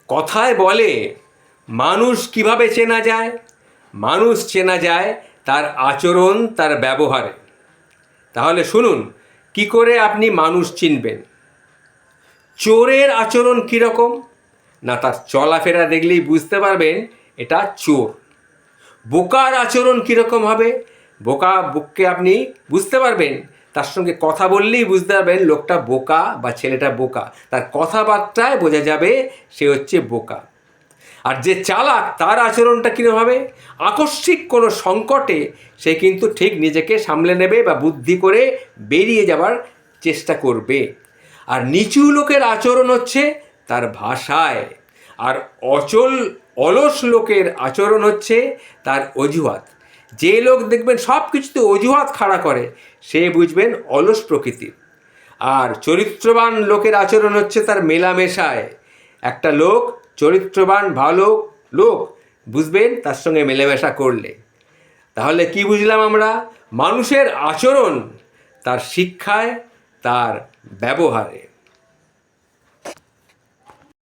কথায় বলে মানুষ কিভাবে চেনা যায়? মানুষ চেনা যায় তার আচরণ, তার ব্যবহারে। তাহলে শুনুন কি করে আপনি মানুষ চিনবেন। চোরের আচরণ কীরকম? না, তার চলাফেরা দেখলেই বুঝতে পারবেন এটা চোর। বোকার আচরণ কীরকম হবে? বুককে আপনি বুঝতে পারবেন, তার সঙ্গে কথা বললেই বুঝতে পারবেন লোকটা বোকা বা ছেলেটা বোকা। তার কথাবার্তায় বোঝা যাবে সে হচ্ছে বোকা। আর যে চালাক তার আচরণটা কীরকম হবে? আকস্মিক কোনো সংকটে সে কিন্তু ঠিক নিজেকে সামলে নেবে বা বুদ্ধি করে বেরিয়ে যাবার চেষ্টা করবে। আর নিচু লোকের আচরণ হচ্ছে তার ভাষায়, আর অলস লোকের আচরণ হচ্ছে তার অজুহাত। যে লোক দেখবেন সব কিছুতে অজুহাত খাড়া করে সে বুঝবেন অলস প্রকৃতির। আর চরিত্রবান লোকের আচরণ হচ্ছে তার মেলামেশায়। একটা লোক চরিত্রবান ভালো লোক বুঝবেন তার সঙ্গে মেলামেশা করলে। তাহলে কি বুঝলাম আমরা? মানুষের আচরণ তার শিক্ষায়, তার ব্যবহারে।